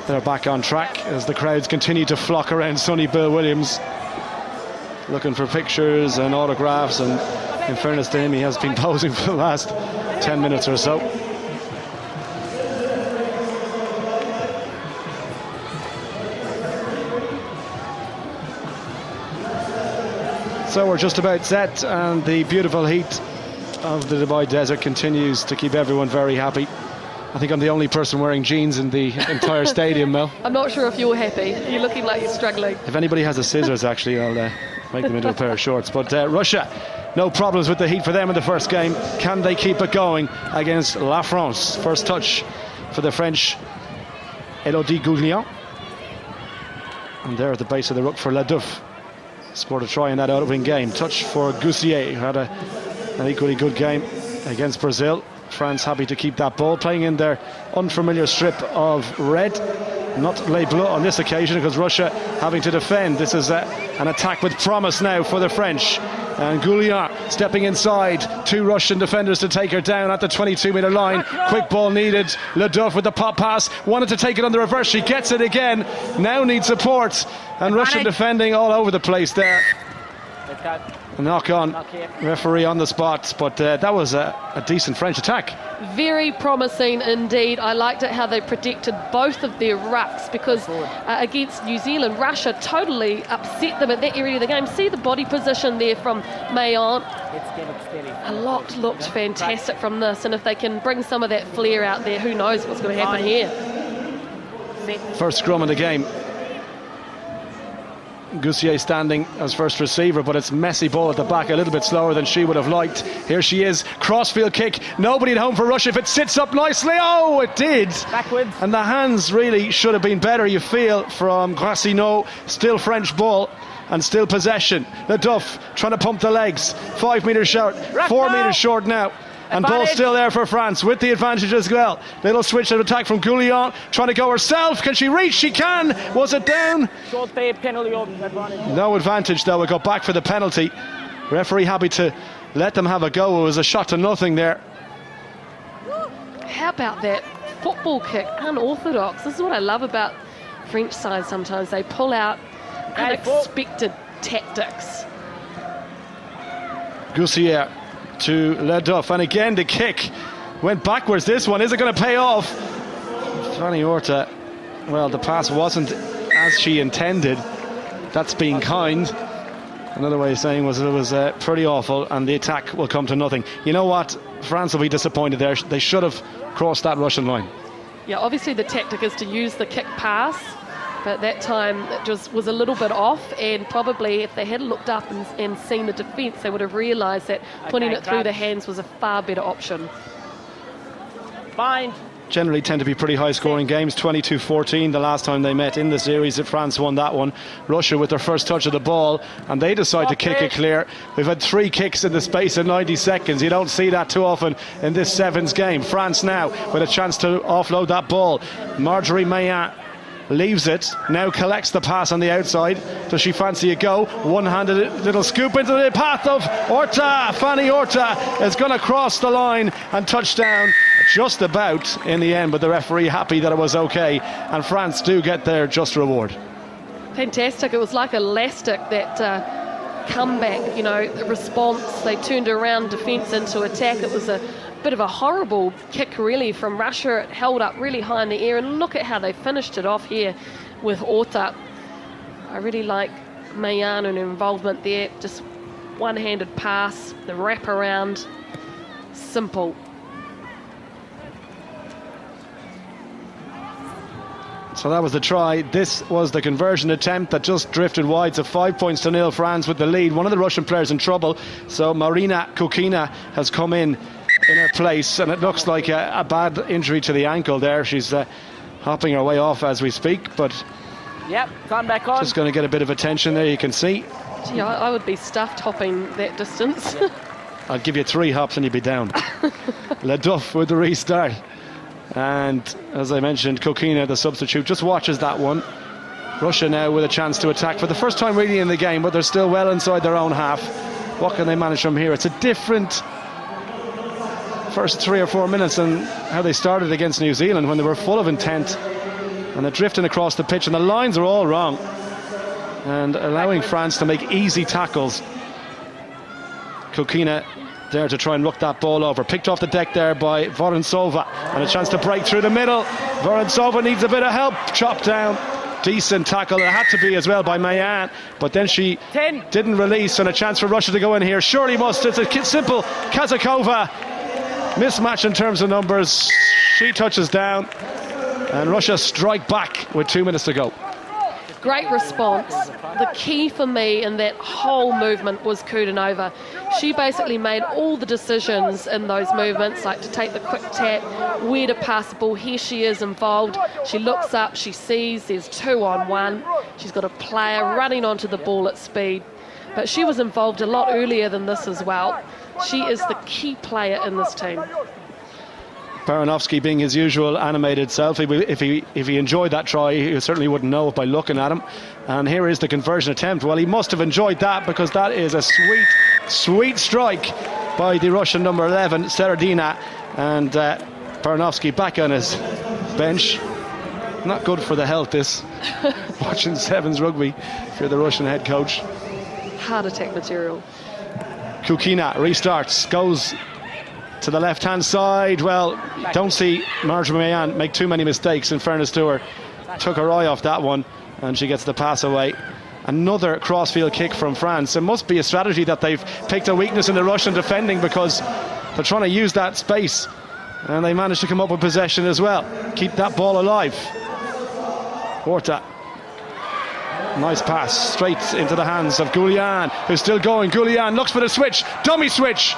they're back on track as the crowds continue to flock around Sonny Bill Williams, looking for pictures and autographs, and in fairness to him, he has been posing for the last 10 minutes or so. So we're just about set, and the beautiful heat of the Dubai desert continues to keep everyone very happy. I think I'm the only person wearing jeans in the entire stadium, Mel. I'm not sure if you're happy. You're looking like you're struggling. If anybody has the scissors, actually, I'll make them into a pair of shorts. But Russia, no problems with the heat for them in the first game. Can they keep it going against La France? First touch for the French, Elodie Goulian. And there at the base of the ruck for Ledouf. Scored a try in that out-of-wing game. Touch for Goussier, who had an equally good game against Brazil. France happy to keep that ball, playing in their unfamiliar strip of red, not Les Bleus on this occasion, because Russia having to defend. This is an attack with promise now for the French, and Goulian stepping inside, two Russian defenders to take her down at the 22-metre line. Quick ball needed. Ledouf with the pop pass, wanted to take it on the reverse, she gets it again, now needs support, and Russian defending all over the place there. A knock on, referee on the spot, but that was a decent French attack. Very promising indeed. I liked it how they protected both of their rucks, because against New Zealand, Russia totally upset them at that area of the game. See the body position there from Mayan. A lot looked fantastic from this, and if they can bring some of that flair out there, who knows what's going to happen here. First scrum in the game. Goussier standing as first receiver, but it's messy ball at the back, a little bit slower than she would have liked. Here she is, crossfield kick, nobody at home for Russia. If it sits up nicely, oh, it did. Backwards. And the hands really should have been better, you feel, from Gracineau. Still French ball and still possession. Ledouf trying to pump the legs, 5 metres short, 4 metres short now. And ball still there for France with the advantage as well. Little switch of attack from Goulian, trying to go herself. Can she reach? She can. Was it down? No advantage though. We got back for the penalty. Referee happy to let them have a go. It was a shot to nothing there. How about that football kick? Unorthodox. This is what I love about French sides sometimes. They pull out unexpected tactics. Goussier to Ledouf, and again the kick went backwards. This one, is it going to pay off? Fanny Horta, well, the pass wasn't as she intended. That's being kind. Another way of saying was it was pretty awful, and the attack will come to nothing. You know what? France will be disappointed there. They should have crossed that Russian line. Yeah, obviously the tactic is to use the kick pass, but that time it just was a little bit off, and probably if they had looked up and seen the defence, they would have realised that putting it through the hands was a far better option. Fine. Generally tend to be pretty high-scoring games. 22-14 the last time they met in the series. France won that one. Russia with their first touch of the ball, and they decide to kick it clear. We've had 3 kicks in the space of 90 seconds. You don't see that too often in this sevens game. France now with a chance to offload that ball. Marjorie Mayan leaves it, now collects the pass on the outside. Does she fancy a go? One-handed little scoop into the path of Horta. Fanny Horta is going to cross the line and touch down just about in the end, but the referee happy that it was okay, and France do get their just reward. Fantastic. It was like elastic, that comeback, you know, the response. They turned around defence into attack. It was a bit of a horrible kick really from Russia. It held up really high in the air, and look at how they finished it off here with Horta. I really like Mayan and her involvement there. Just one-handed pass, the wrap around, simple. So that was the try. This was the conversion attempt that just drifted wide. So 5-0 France with the lead. One of the Russian players in trouble, so Marina Kukina has come in her place, and it looks like a bad injury to the ankle there. She's hopping her way off as we speak, but yep, gone back on. Just going to get a bit of attention there, you can see. Gee, I would be stuffed hopping that distance. Yep. I'd give you 3 hops and you'd be down. Ledouf with the restart, and as I mentioned, Kukina, the substitute, just watches that one. Russia now with a chance to attack for the first time really in the game, but they're still well inside their own half. What can they manage from here? It's a different first 3 or 4 minutes than how they started against New Zealand, when they were full of intent And they're drifting across the pitch, and the lines are all wrong. And allowing France to make easy tackles. Kukina there to try and look that ball over. Picked off the deck there by Vorontsova. And a chance to break through the middle. Vorontsova needs a bit of help. Chopped down. Decent tackle. It had to be as well by Mayan. But then she didn't release, and a chance for Russia to go in here. Surely must. It's a simple Kazakova mismatch in terms of numbers. She touches down. And Russia strike back with 2 minutes to go. Great response. The key for me in that whole movement was Kudanova. She basically made all the decisions in those movements, like to take the quick tap, where to pass the ball. Here she is involved. She looks up, she sees there's 2-on-1. She's got a player running onto the ball at speed. But she was involved a lot earlier than this as well. She is the key player in this team. Baranovsky being his usual animated self. If he enjoyed that try, he certainly wouldn't know it by looking at him. And here is the conversion attempt. Well, he must have enjoyed that, because that is a sweet strike by the Russian number 11, Seredina. And Baranovsky back on his bench. Not good for the health, this. Watching Sevens rugby if you're the Russian head coach. Heart attack material. Kukina restarts, goes to the left-hand side. Well, don't see Marjorie Mayan make too many mistakes, in fairness to her. Took her eye off that one, and she gets the pass away. Another crossfield kick from France. It must be a strategy that they've picked a weakness in the Russian defending, because they're trying to use that space, and they managed to come up with possession as well. Keep that ball alive. Horta. Nice pass straight into the hands of Goulian, who's still going. Goulian looks for the switch, dummy switch.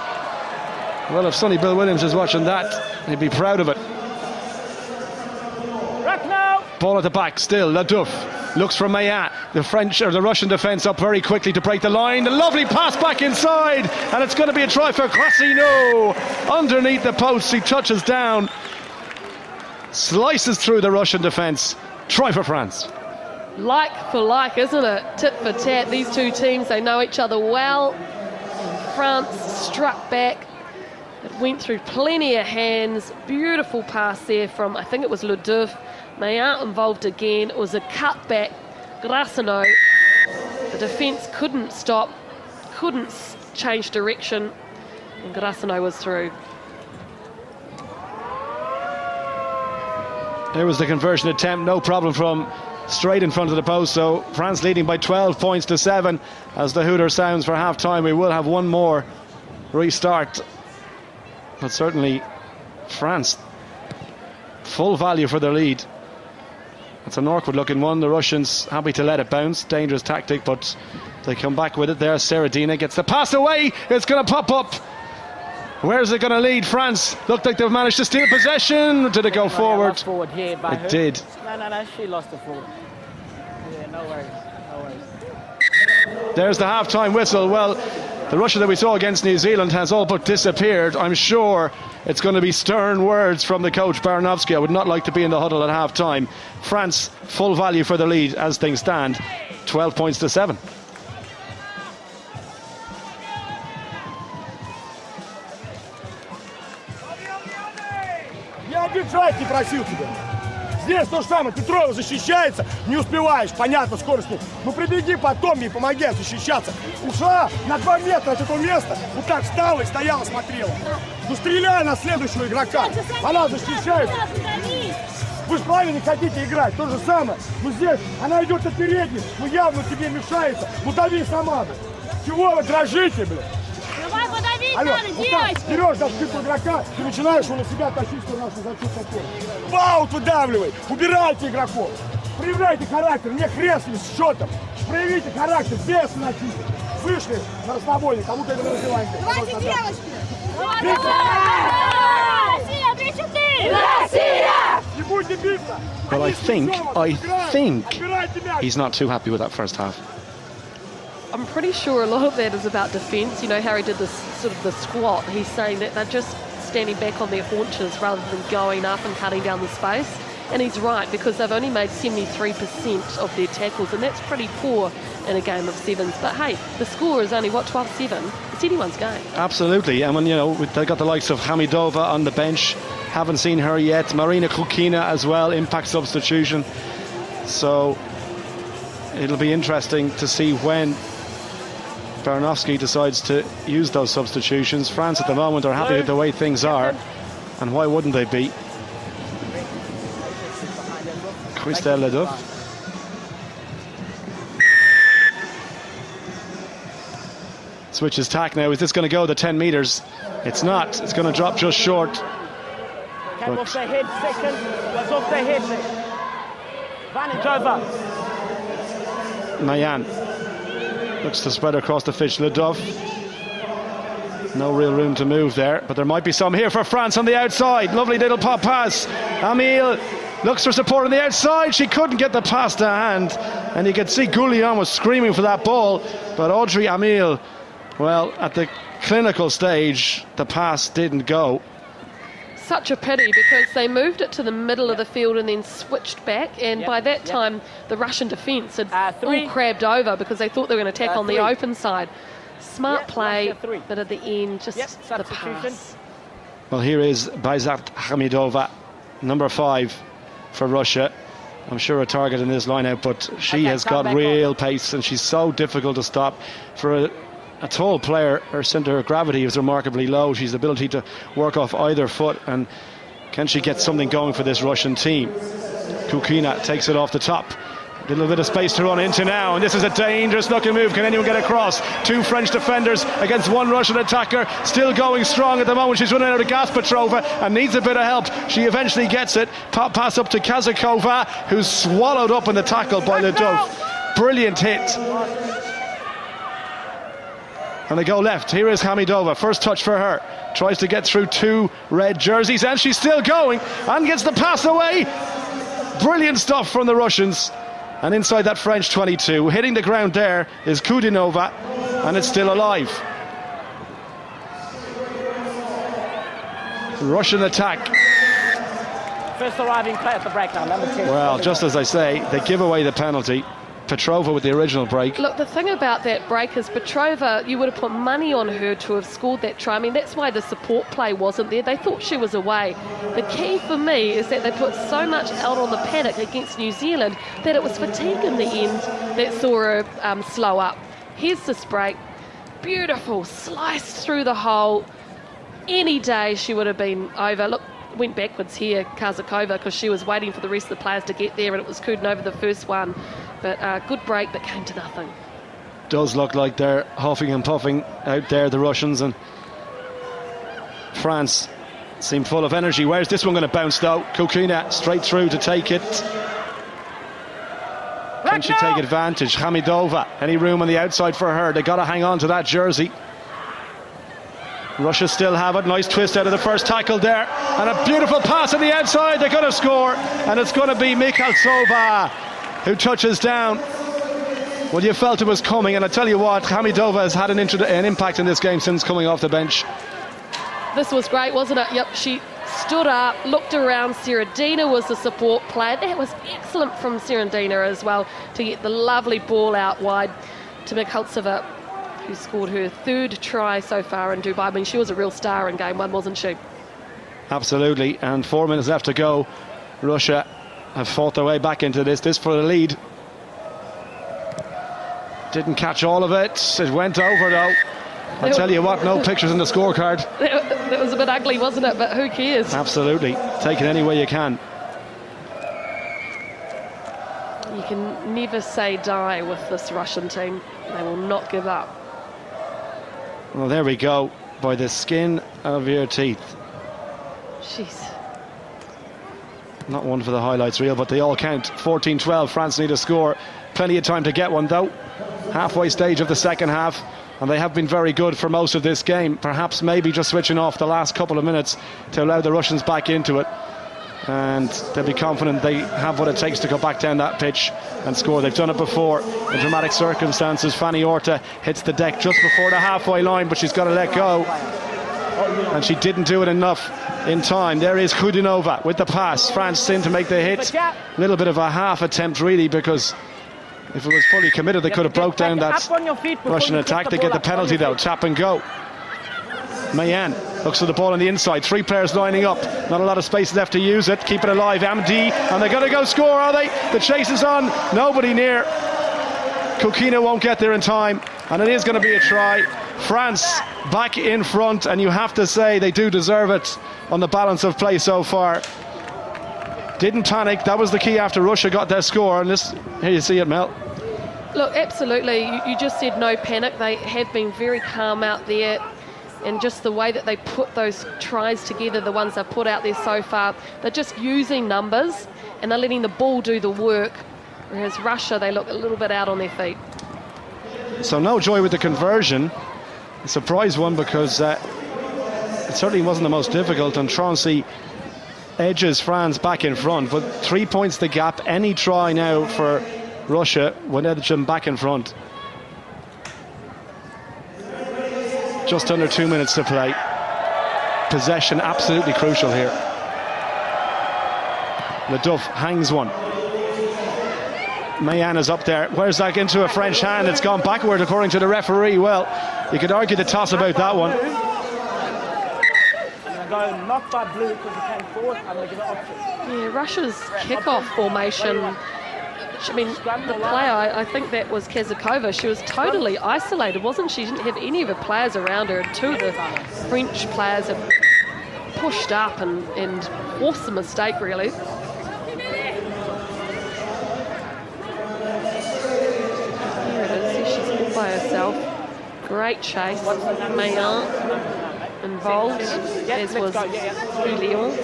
Well, if Sonny Bill Williams is watching that, he'd be proud of it. Ball at the back, still Ladouf looks for Mayan. The Russian defence up very quickly to break the line. The lovely pass back inside, and it's going to be a try for Krasino. Underneath the post, he touches down, slices through the Russian defence. Try for France. Like for like, isn't it? Tit for tat. These two teams, they know each other well. And France struck back. It went through plenty of hands. Beautiful pass there from, I think it was Ladouf. Mayan involved again. It was a cutback. Grasino. The defence couldn't stop, couldn't change direction, and Grasino was through. There was the conversion attempt, no problem from straight in front of the post. So France leading by 12 points to 7 as the hooter sounds for half time. We will have one more restart, but certainly France full value for their lead. It's an awkward looking one. The Russians happy to let it bounce. Dangerous tactic, but they come back with it there. Seredina gets the pass away. It's going to pop up. Where's it going to lead? France looked like they've managed to steal possession. Did it go forward? It did. No, she lost the forward. Yeah, no worries. There's the half-time whistle. Well, the Russia that we saw against New Zealand has all but disappeared. I'm sure it's going to be stern words from the coach, Baranovsky. I would not like to be in the huddle at half-time. France full value for the lead as things stand. 12 points to 7. Я обижать не просил тебя. Здесь то же самое. Петрова защищается, не успеваешь. Понятно, скорость нет. Ну прибеги потом и помоги защищаться. Ушла на 2 метра от этого места. Вот так встала и стояла, смотрела. Ну стреляй на следующего игрока. Она защищается. Вы же правильно не хотите играть. То же самое. Ну здесь она идет на передний. Ну явно тебе мешается. Ну дави сама. Чего вы дрожите, блядь? Давай подавить Алло, надо, вот девочки! так, берешь за спину игрока, ты начинаешь его на себя тащить, что нашу защиту такое. Баут выдавливай, убирайте игроков, проявляйте характер, не хрест с счетом, проявите характер, без начистки. Вышли на расслабоне, кому-то это развиваем. Давайте, девочки! Россия, 3-4! Россия! Не будете биться! Well, I think he's not too happy with that first half. I'm pretty sure a lot of that is about defence. You know, Harry did this sort of the squat. He's saying that they're just standing back on their haunches rather than going up and cutting down the space. And he's right, because they've only made 73% of their tackles, and that's pretty poor in a game of sevens. But hey, the score is only, what, 12-7? It's anyone's game. Absolutely. And when, you know, they've got the likes of Hamidova on the bench, Haven't seen her yet. Marina Kukina as well, impact substitution. So it'll be interesting to see when Baranovsky decides to use those substitutions. France at the moment are happy with the way things are, and why wouldn't they be? Christelle Leduc. Switches tack now. Is this going to go the 10 metres? It's not. It's going to drop just short. Came off the head second. Was off the head. Vantage over. Mayan looks to spread across the pitch. Leduc. No real room to move there, but there might be some here for France on the outside. Lovely little pop pass. Amil looks for support on the outside. She couldn't get the pass to hand, and you could see Goulian was screaming for that ball, but Audrey Amil, well, at the clinical stage, the pass didn't go. Such a pity, because they moved it to the middle of the field and then switched back, and by that time the Russian defence had all crabbed over because they thought they were going to attack on the open side. Smart play, but at the end, just the pass. Well, here is Bayzat Hamidova, number 5 for Russia. I'm sure a target in this lineup, but she has got real pace, and she's so difficult to stop. For a tall player, her centre of gravity is remarkably low. She's ability to work off either foot, and can she get something going for this Russian team? Kukina takes it off the top. A little bit of space to run into now, and this is a dangerous looking move. Can anyone get across? 2 French defenders against 1 Russian attacker. Still going strong at the moment. She's running out of gas, Petrova, and needs a bit of help. She eventually gets it. Pop pass up to Kazakova, who's swallowed up in the tackle by Leduc. Brilliant hit. And they go left. Here is Hamidova. First touch for her. Tries to get through 2 red jerseys, and she's still going and gets the pass away. Brilliant stuff from the Russians. And inside that French 22, hitting the ground there is Kudinova, and it's still alive. Russian attack. First arriving player at the break now, number 10. Well, just as I say, they give away the penalty. Petrova with the original break. Look, the thing about that break is Petrova, you would have put money on her to have scored that try. I mean, that's why the support play wasn't there. They thought she was away. The key for me is that they put so much out on the paddock against New Zealand that it was fatigue in the end that saw her slow up. Here's this break. Beautiful, sliced through the hole. Any day she would have been over. Look, went backwards here, Kazakova, because she was waiting for the rest of the players to get there, and it was Kudinova the first one. But good break, but came to nothing. Does look like they're huffing and puffing out there, the Russians, and France seem full of energy. Where's this one going to bounce though? Kukina straight through to take it. Can she take advantage? Hamidova, any room on the outside for her? They got to hang on to that jersey. Russia still have it. Nice twist out of the first tackle there, and a beautiful pass on the outside. They're going to score, and it's going to be Mikhaltsova who touches down. Well, you felt it was coming, and I tell you what, Hamidova has had an impact in this game since coming off the bench. This was great, wasn't it? Yep, she stood up, looked around. Serendina was the support player. That was excellent from Serendina as well, to get the lovely ball out wide to Mikhaltsova, who scored her 3rd try so far in Dubai. I mean, she was a real star in game 1, wasn't she? Absolutely, and 4 minutes left to go. Russia have fought their way back into this for the lead. Didn't catch all of it. It went over though. I tell you what, no pictures in the scorecard. That was a bit ugly, wasn't it? But who cares? Absolutely. Take it any way you can. You can never say die with this Russian team. They will not give up. Well, there we go. By the skin of your teeth. Jeez. Not one for the highlights reel, but they all count. 14-12, France need a score. Plenty of time to get one though. Halfway stage of the second half, and they have been very good for most of this game. Perhaps maybe just switching off the last couple of minutes to allow the Russians back into it. And they'll be confident they have what it takes to go back down that pitch and score. They've done it before in dramatic circumstances. Fanny Orta hits the deck just before the halfway line, but she's got to let go. And she didn't do it enough in time. There is Kudinova with the pass. France in to make the hit. A little bit of a half attempt really, because if it was fully committed they could have broke down that Russian attack. They get the penalty though. Tap and go. Mayan Looks for the ball on the inside. 3 players lining up. Not a lot of space left to use it. Keep it alive. MD. And they're going to go score, are they? The chase is on. Nobody near. Kukina won't get there in time. And it is going to be a try. France back in front. And you have to say they do deserve it on the balance of play so far. Didn't panic. That was the key after Russia got their score. And this, here you see it, Mel. Look, absolutely. You just said no panic. They have been very calm out there. And just the way that they put those tries together, the ones they've put out there so far, they're just using numbers and they're letting the ball do the work. Whereas Russia, they look a little bit out on their feet. So no joy with the conversion. A surprise one because it certainly wasn't the most difficult. And Troncy edges France back in front. But 3 points the gap. Any try now for Russia would edge them back in front. Just under 2 minutes to play. Possession absolutely crucial here. Leduff hangs one. Mayan is up there. Where's that into a French hand? It's gone backward according to the referee. Well, you could argue the toss about that one. Not by blue because he came forward. I'm going to give it option. Yeah, Russia's kickoff formation. I mean, the player, I think that was Kazakova. She was totally isolated, wasn't she? She didn't have any of her players around her. 2 of the French players have pushed up and forced the mistake, really. Here it is. She's all by herself. Great chase. Mayan involved, as was Lyon.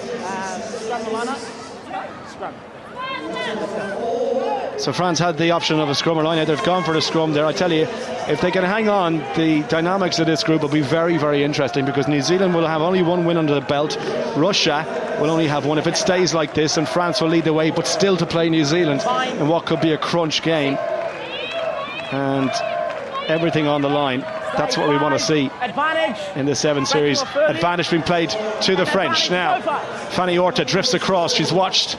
So France had the option of a scrum or line. They've gone for the scrum there. I tell you, if they can hang on, the dynamics of this group will be very, very interesting because New Zealand will have only 1 win under the belt. Russia will only have 1 if it stays like this, and France will lead the way, but still to play New Zealand in what could be a crunch game. And everything on the line. That's what we want to see in the 7 series. Advantage being played to the French. Now, Fanny Orta drifts across. She's watched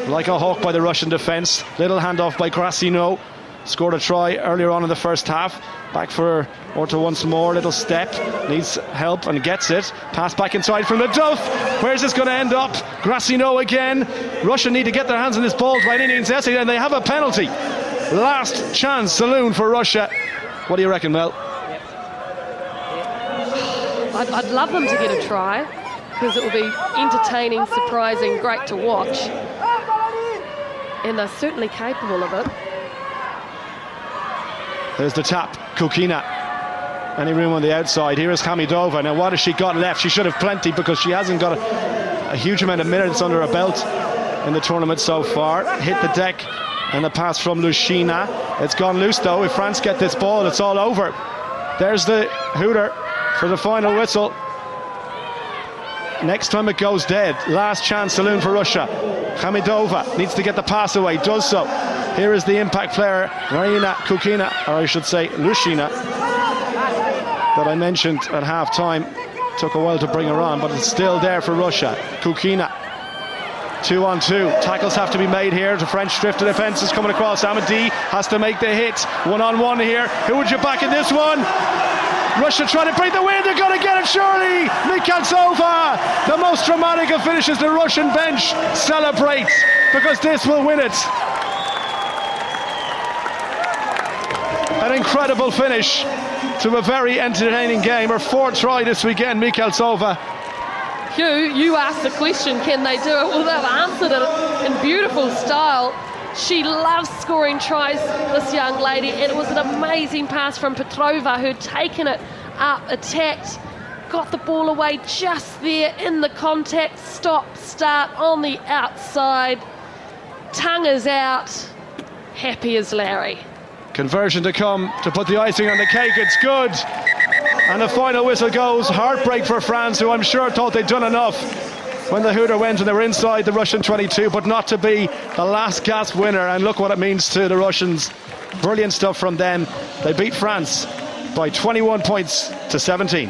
like a hawk by the Russian defence. Little handoff by Grassino. Scored a try earlier on in the first half. Back for Orta once more. Little step. Needs help and gets it. Pass back inside from Leduff. Where's this going to end up? Grassino again. Russia need to get their hands on this ball by any means necessary, and they have a penalty. Last chance saloon for Russia. What do you reckon, Mel? I'd love them to get a try because it will be entertaining, surprising, great to watch. And they're certainly capable of it. There's the tap. Kukina. Any room on the outside? Here is Hamidova. Now, what has she got left? She should have plenty because she hasn't got a huge amount of minutes under her belt in the tournament so far. Hit the deck and the pass from Lushina. It's gone loose though. If France get this ball, it's all over. There's the hooter for the final whistle. Next time it goes dead. Last chance saloon for Russia. Hamidova needs to get the pass away, does so. Here is the impact player, Marina Kukina, or I should say Lushina, that I mentioned at half time. Took a while to bring her on, but it's still there for Russia. Kukina, 2-on-2. Tackles have to be made here. The French drift to defence is coming across. Amadi has to make the hit. 1-on-1 here. Who would you back in this one? Russia trying to break the win. They're going to get it, surely. Mikhaltsova. The most dramatic of finishes. The Russian bench celebrates because this will win it. An incredible finish to a very entertaining game. Her 4th try this weekend, Mikhaltsova. Hugh, you asked the question, can they do it? Well, they've answered it in beautiful style. She loves scoring tries, this young lady, and it was an amazing pass from Petrova, who'd taken it up, attacked, got the ball away just there in the contact, stop, start on the outside. Tongue is out, happy as Larry. Conversion to come to put the icing on the cake. It's good. And the final whistle goes. Heartbreak for France, who I'm sure thought they'd done enough when the hooter went and they were inside the Russian 22, but not to be the last gasp winner. And look what it means to the Russians. Brilliant stuff from them. They beat France by 21 points to 17.